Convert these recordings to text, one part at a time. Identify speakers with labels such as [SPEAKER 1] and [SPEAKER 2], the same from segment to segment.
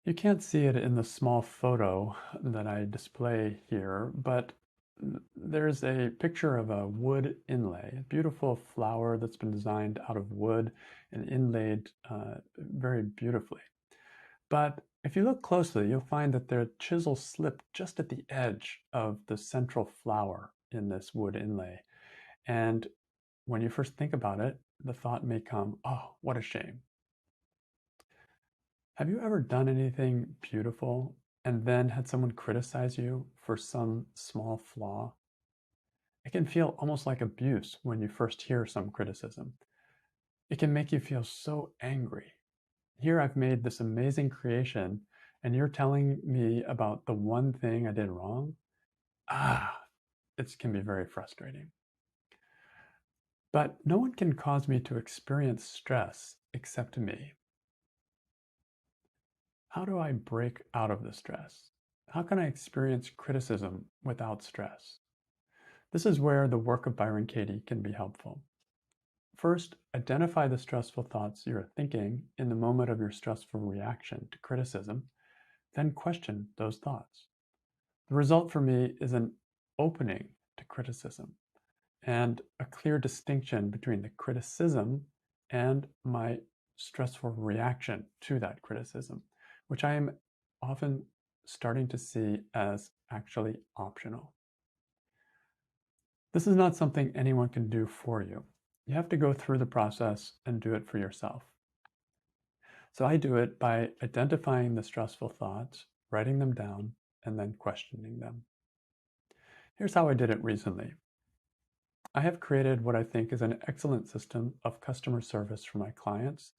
[SPEAKER 1] You can't see it in the small photo that I display here, but there's a picture of a wood inlay, a beautiful flower that's been designed out of wood and inlaid very beautifully. But if you look closely, you'll find that the chisel slipped just at the edge of the central flower in this wood inlay. And when you first think about it, the thought may come, oh, what a shame. Have you ever done anything beautiful and then had someone criticize you for some small flaw? It can feel almost like abuse when you first hear some criticism. It can make you feel so angry. Here I've made this amazing creation, and you're telling me about the one thing I did wrong? It can be very frustrating. But no one can cause me to experience stress except me. How do I break out of the stress? How can I experience criticism without stress? This is where the work of Byron Katie can be helpful. First, identify the stressful thoughts you're thinking in the moment of your stressful reaction to criticism, then question those thoughts. The result for me is an opening to criticism and a clear distinction between the criticism and my stressful reaction to that criticism, which I am often starting to see as actually optional. This is not something anyone can do for you. You have to go through the process and do it for yourself. So I do it by identifying the stressful thoughts, writing them down, and then questioning them. Here's how I did it recently. I have created what I think is an excellent system of customer service for my clients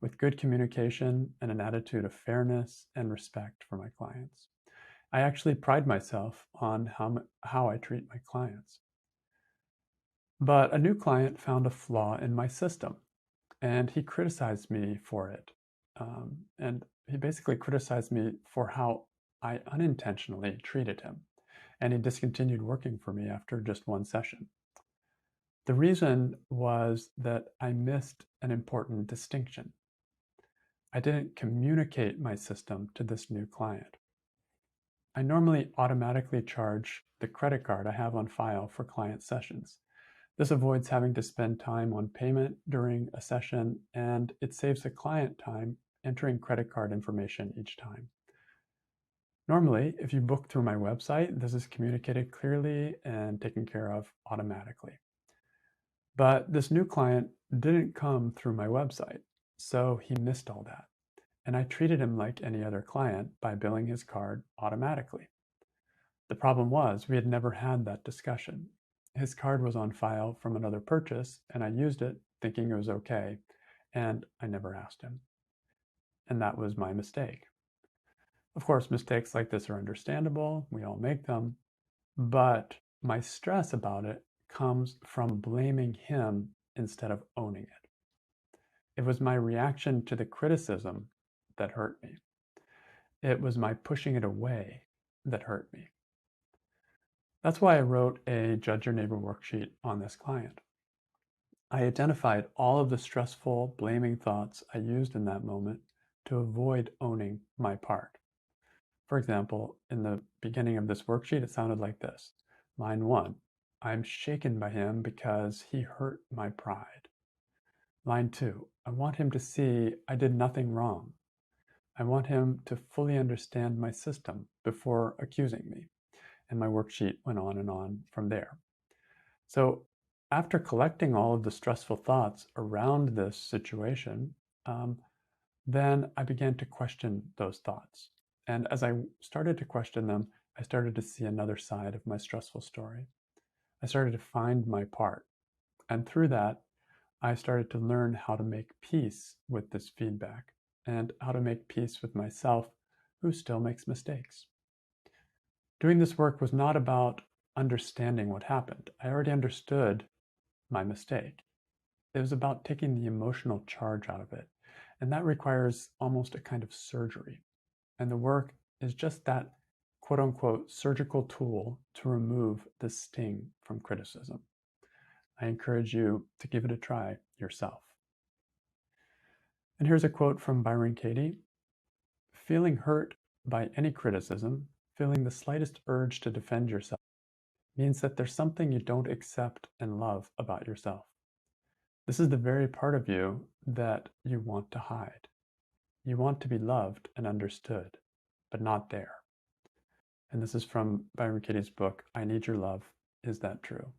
[SPEAKER 1] with good communication and an attitude of fairness and respect for my clients. I actually pride myself on how I treat my clients. But a new client found a flaw in my system and he criticized me for it. And he basically criticized me for how I unintentionally treated him. And he discontinued working for me after just one session. The reason was that I missed an important distinction. I didn't communicate my system to this new client. I normally automatically charge the credit card I have on file for client sessions. This avoids having to spend time on payment during a session, and it saves the client time entering credit card information each time. Normally, if you book through my website, this is communicated clearly and taken care of automatically. But this new client didn't come through my website, so he missed all that. And I treated him like any other client by billing his card automatically. The problem was we had never had that discussion. His card was on file from another purchase, and I used it thinking it was okay, and I never asked him. And that was my mistake. Of course, mistakes like this are understandable, we all make them, but my stress about it comes from blaming him instead of owning it. It was my reaction to the criticism that hurt me. It was my pushing it away that hurt me. That's why I wrote a Judge Your Neighbor worksheet on this client. I identified all of the stressful, blaming thoughts I used in that moment to avoid owning my part. For example, in the beginning of this worksheet, it sounded like this. Line 1, I'm shaken by him because he hurt my pride. Line 2, I want him to see I did nothing wrong. I want him to fully understand my system before accusing me. And my worksheet went on and on from there. So after collecting all of the stressful thoughts around this situation, then I began to question those thoughts. And as I started to question them, I started to see another side of my stressful story. I started to find my part. And through that, I started to learn how to make peace with this feedback and how to make peace with myself, who still makes mistakes. Doing this work was not about understanding what happened. I already understood my mistake. It was about taking the emotional charge out of it. And that requires almost a kind of surgery. And the work is just that quote unquote surgical tool to remove the sting from criticism. I encourage you to give it a try yourself. And here's a quote from Byron Katie. Feeling hurt by any criticism, feeling the slightest urge to defend yourself, means that there's something you don't accept and love about yourself. This is the very part of you that you want to hide. You want to be loved and understood, but not there. And this is from Byron Katie's book, I Need Your Love. Is That True?